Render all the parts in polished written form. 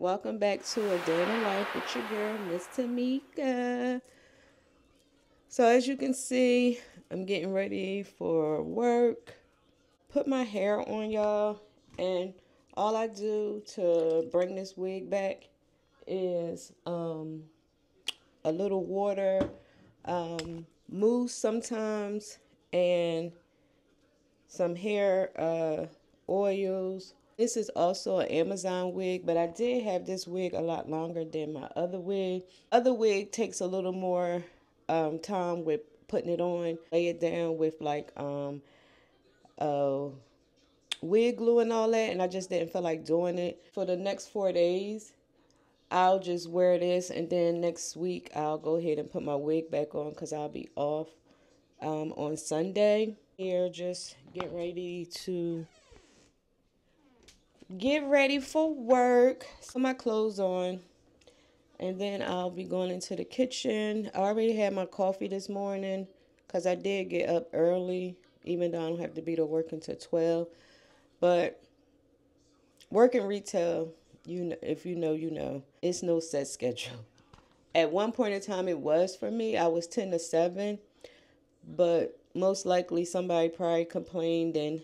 welcome back to A Day in the Life with your girl, Miss Tamika. So as you can see, I'm getting ready for work. Put my hair on, y'all, and all I do to bring this wig back is a little water, mousse sometimes, and some hair oils. This is also an Amazon wig, but I did have this wig a lot longer than my other wig. Other wig takes a little more time with putting it on. Lay it down with like wig glue and all that, and I just didn't feel like doing it. For the next 4 days, I'll just wear this, and then next week I'll go ahead and put my wig back on because I'll be off on Sunday. Here, just get ready for work. Put my clothes on, and then I'll be going into the kitchen. I already had my coffee this morning because I did get up early, even though I don't have to be to work until 12. But working retail, if you know, you know, it's no set schedule. At one point in time, it was for me. I was 10 to 7, but most likely somebody probably complained and,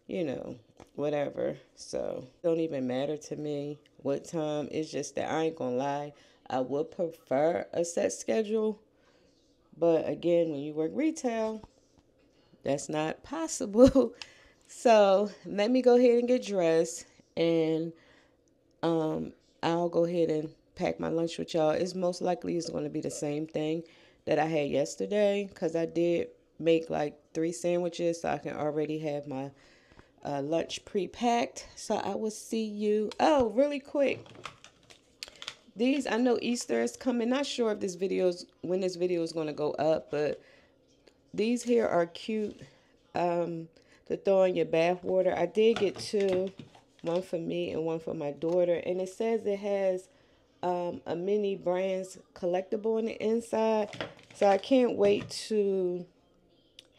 you know, whatever. So it don't even matter to me what time. It's just that I ain't gonna lie, I would prefer a set schedule, but again, when you work retail, that's not possible. So let me go ahead and get dressed, and I'll go ahead and pack my lunch with y'all. It's most likely it's going to be the same thing that I had yesterday, because I did make like 3 sandwiches, so I can already have my lunch pre-packed. So I will see you. Oh, really quick. These, I know Easter is coming. Not sure if when this video is going to go up, but these here are cute to throw in your bath water. I did get 2, one for me and one for my daughter, and it says it has a mini brands collectible on the inside. So I can't wait to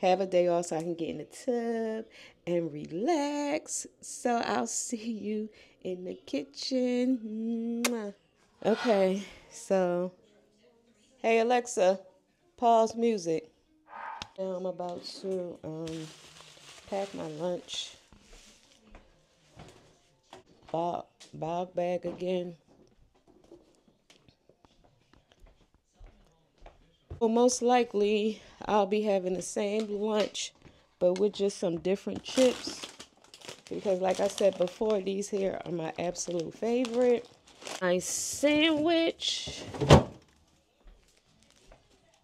have a day off so I can get in the tub and relax. So I'll see you in the kitchen. Mwah. Okay, so hey Alexa, pause music. Now I'm about to pack my lunch. Bog bag again. Well, most likely I'll be having the same lunch, but with just some different chips. Because like I said before, these here are my absolute favorite. My sandwich.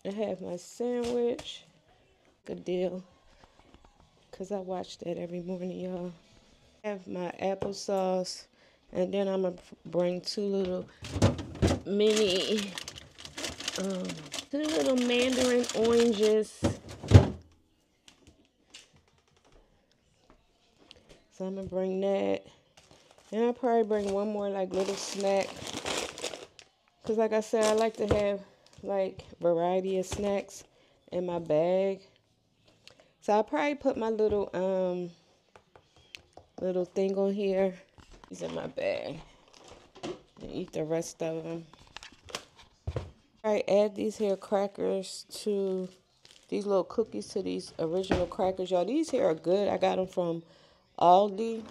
I have my sandwich. Good deal. Because I watch that every morning, y'all. I have my applesauce. And then I'm going to bring 2 little mini, 2 little mandarin oranges. So I'm going to bring that. And I'll probably bring one more like little snack. Because like I said, I like to have like variety of snacks in my bag. So I'll probably put my little thing on here. These in my bag. And eat the rest of them. Alright, add these here crackers to these little cookies to these original crackers. Y'all, these here are good. I got them from Aldi.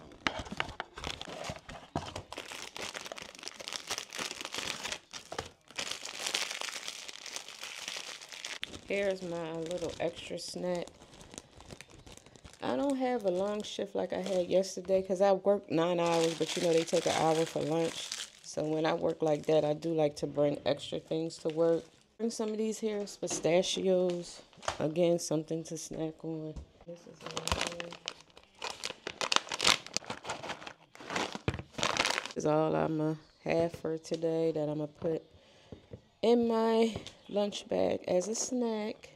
Here's my little extra snack. I don't have a long shift like I had yesterday because I worked 9 hours, but you know they take an hour for lunch. So when I work like that, I do like to bring extra things to work. Bring some of these here pistachios. Again, something to snack on. This is all I'm going to have for today that I'm going to put in my lunch bag as a snack.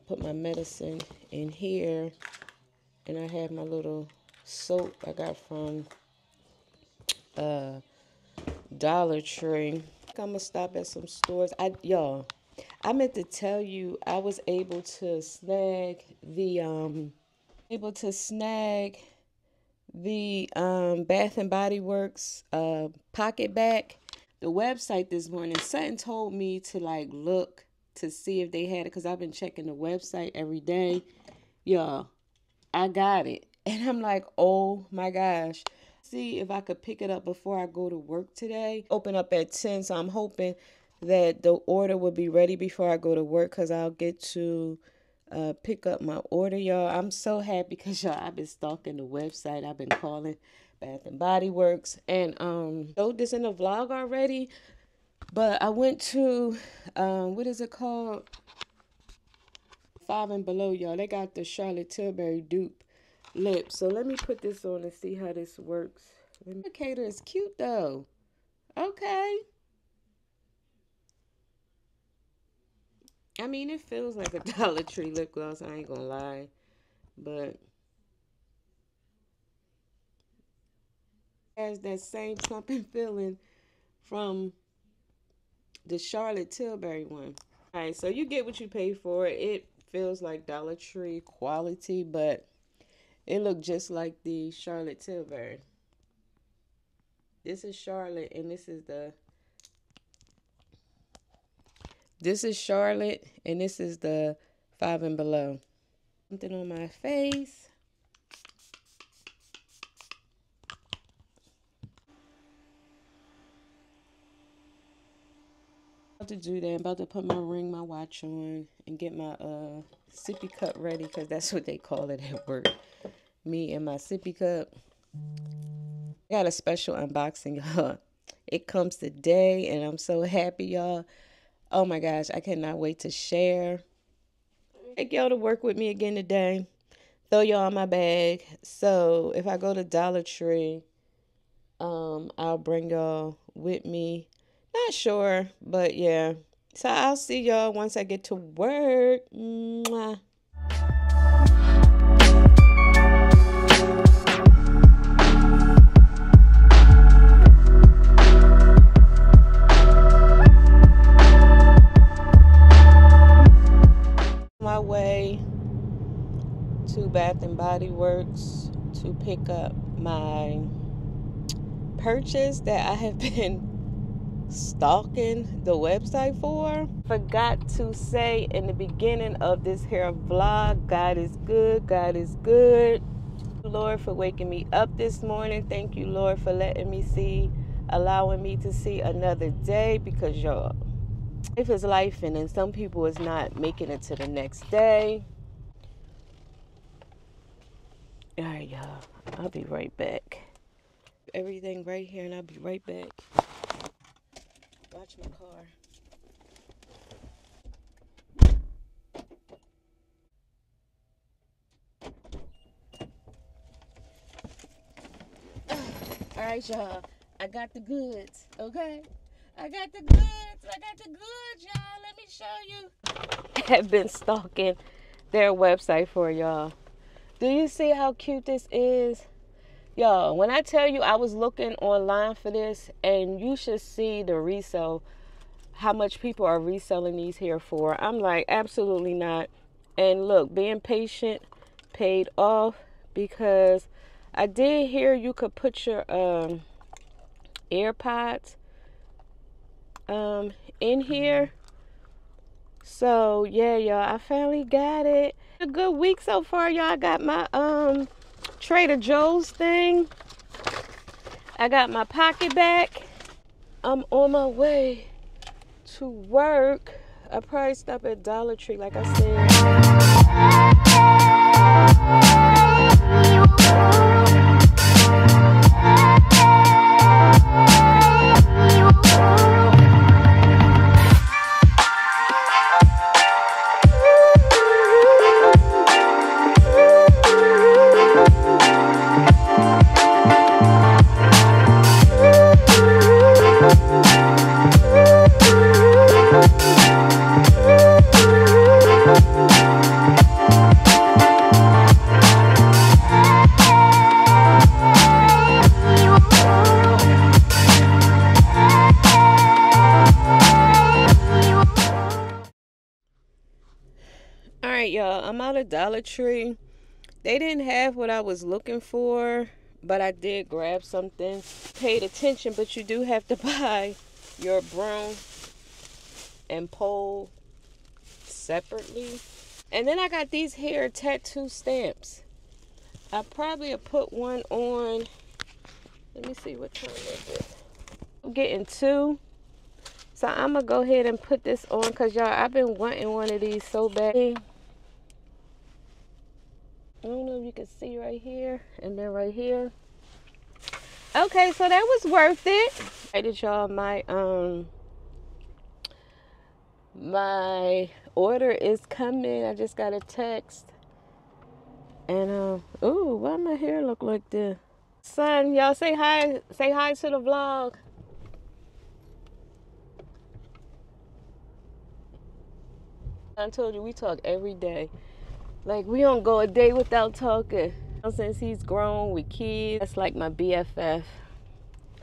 Put my medicine in here, and I have my little soap I got from Dollar Tree. I'm gonna stop at some stores. Y'all, I meant to tell you I was able to snag the Bath and Body Works pocket back. The website this morning, Sutton told me to like look to see if they had it, because I've been checking the website every day. Y'all, I got it. And I'm like, oh my gosh. See if I could pick it up before I go to work today. Open up at 10, so I'm hoping that the order will be ready before I go to work, because I'll get to pick up my order, y'all. I'm so happy because, y'all, I've been stalking the website. I've been calling Bath and Body Works, and showed this in the vlog already, but I went to what is it called? 5 and Below, y'all. They got the Charlotte Tilbury dupe lip. So let me put this on and see how this works. The indicator is cute though. Okay. I mean, it feels like a Dollar Tree lip gloss, I ain't gonna lie. But it has that same plumping feeling from the Charlotte Tilbury one. Alright, so you get what you pay for. It feels like Dollar Tree quality, but it looked just like the Charlotte Tilbury. This is Charlotte, and this is Charlotte, and this is the 5 and Below. Something on my face. About to do that. I'm about to put my ring, my watch on, and get my sippy cup ready, because that's what they call it at work. Me and my sippy cup. I got a special unboxing, y'all. It comes today, and I'm so happy, y'all. Oh my gosh, I cannot wait to share. Take y'all to work with me again today. Throw y'all in my bag. So if I go to Dollar Tree, I'll bring y'all with me. Not sure, but yeah. So I'll see y'all once I get to work. Mwah. My way to Bath and Body Works to pick up my purchase that I have been stalking the website for. Forgot to say in the beginning of this here vlog, God is good. God is good. Thank you, Lord, for waking me up this morning. Thank you, Lord, for letting me allowing me to see another day, because y'all, life is life, and some people is not making it to the next day. All right, y'all, I'll be right back. Everything right here, and I'll be right back. Watch my car. All right, y'all, I got the goods, okay? I got the goods, y'all. Let me show you. I have been stalking their website for y'all. Do you see how cute this is? Y'all, when I tell you I was looking online for this, and you should see the resale, how much people are reselling these here for. I'm like, absolutely not. And look, being patient paid off, because I did hear you could put your AirPods in here. So yeah, y'all, I finally got it. A good week so far, y'all. I got my Trader Joe's thing. I got my pocket back. I'm on my way to work. I probably stop at Dollar Tree, like I said. Y'all, I'm out of Dollar Tree. They didn't have what I was looking for, but I did grab something. Paid attention, but you do have to buy your broom and pole separately. And then I got these hair tattoo stamps. I probably have put one on. Let me see, what time is it? I'm getting two. So I'm going to go ahead and put this on because, y'all, I've been wanting one of these so bad. I don't know if you can see right here and then right here. Okay, so that was worth it. I did, y'all, my order is coming. I just got a text. And, ooh, why my hair look like this? Son, y'all say hi. Say hi to the vlog. I told you we talk every day. Like, we don't go a day without talking. Since he's grown with kids, that's like my BFF.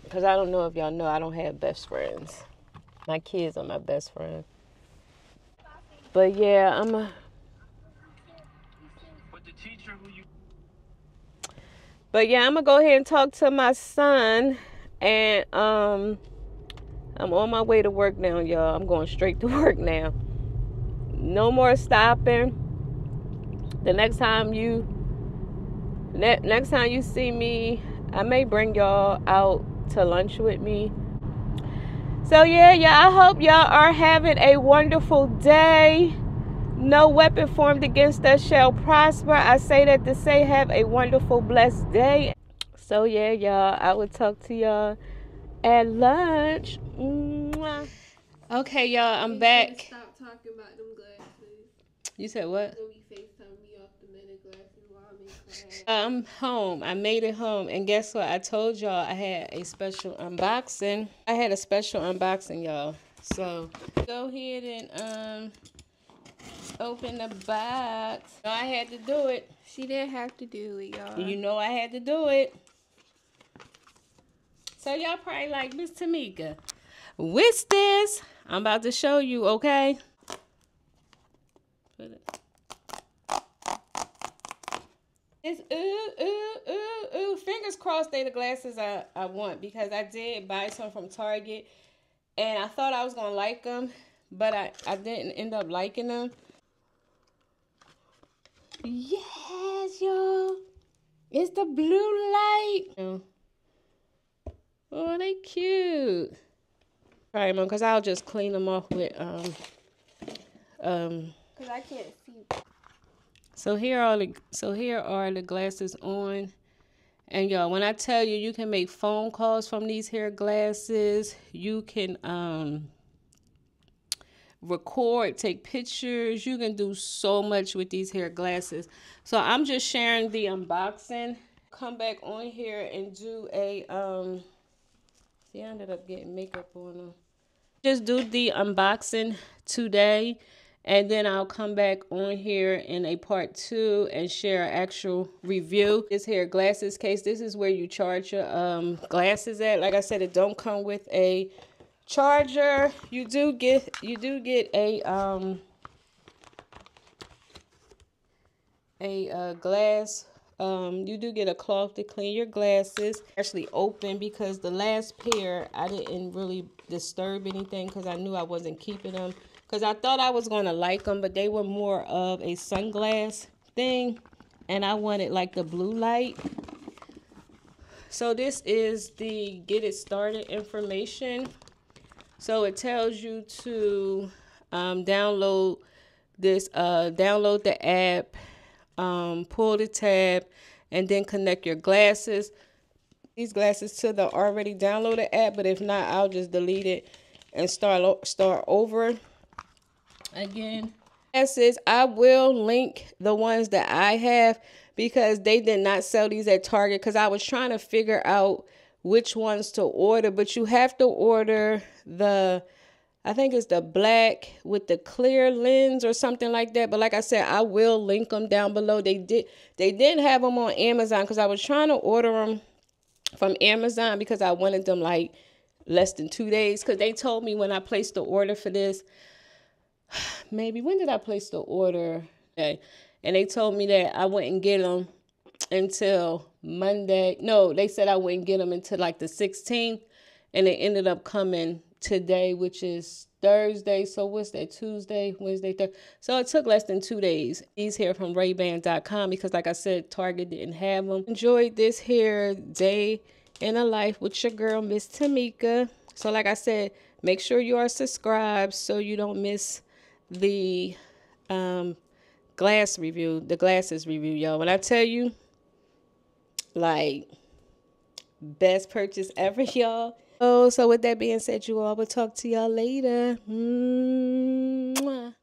Because I don't know if y'all know, I don't have best friends. My kids are my best friend. But yeah, I'm gonna go ahead and talk to my son, and I'm on my way to work now, y'all. I'm going straight to work now. No more stopping. The next time you see me, I may bring y'all out to lunch with me. So yeah, I hope y'all are having a wonderful day. No weapon formed against us shall prosper. I say that to say have a wonderful, blessed day. So yeah, y'all, I will talk to y'all at lunch. Mwah. Okay, y'all, I'm back. Stop talking about them glasses. You said what? You'll be FaceTime me off the meta glasses while I'm in class. I'm home. I made it home. And guess what? I told y'all I had a special unboxing. Y'all. So go ahead and open the box. I had to do it. She didn't have to do it, y'all. You know I had to do it. So y'all probably like, Miss Tamika, what's this? I'm about to show you, okay? Put it. It's ooh. Fingers crossed they the glasses I want, because I did buy some from Target and I thought I was gonna like them, but I didn't end up liking them. Yes, y'all. It's the blue light. Oh, they cute. All right, Mom, because I'll just clean them off with because I can't see. So here are the glasses on. And y'all, when I tell you, you can make phone calls from these hair glasses. You can record, take pictures. You can do so much with these hair glasses. So I'm just sharing the unboxing. Come back on here and do a see, I ended up getting makeup on them. Just do the unboxing today, and then I'll come back on here in a part 2 and share an actual review. This hair glasses case, this is where you charge your glasses at. Like I said, it don't come with a charger. You do get a glass. You do get a cloth to clean your glasses. Actually open, because the last pair I didn't really disturb anything because I knew I wasn't keeping them, because I thought I was going to like them, but they were more of a sunglass thing and I wanted like the blue light. So this is the get it started information. So it tells you to download this, download the app, pull the tab, and then connect your glasses, these glasses, to the already downloaded app. But if not, I'll just delete it and start over again. Glasses, I will link the ones that I have, because they did not sell these at Target, because I was trying to figure out which ones to order. But you have to order the, I think it's the black with the clear lens or something like that. But like I said, I will link them down below. They did have them on Amazon, because I was trying to order them from Amazon because I wanted them like less than 2 days. Because they told me when I placed the order for this, maybe, when did I place the order? Okay. And they told me that I wouldn't get them until Monday. No, they said I wouldn't get them until like the 16th, and they ended up coming today, which is Thursday. So what's that? Tuesday, Wednesday, Thursday. So it took less than 2 days. These here from RayBan.com because, like I said, Target didn't have them. Enjoyed this here day in a life with your girl, Miss Tamika. So, like I said, make sure you are subscribed so you don't miss the glasses review, y'all. When I tell you, like, best purchase ever, y'all. Oh, so with that being said, you all will talk to y'all later. Mwah.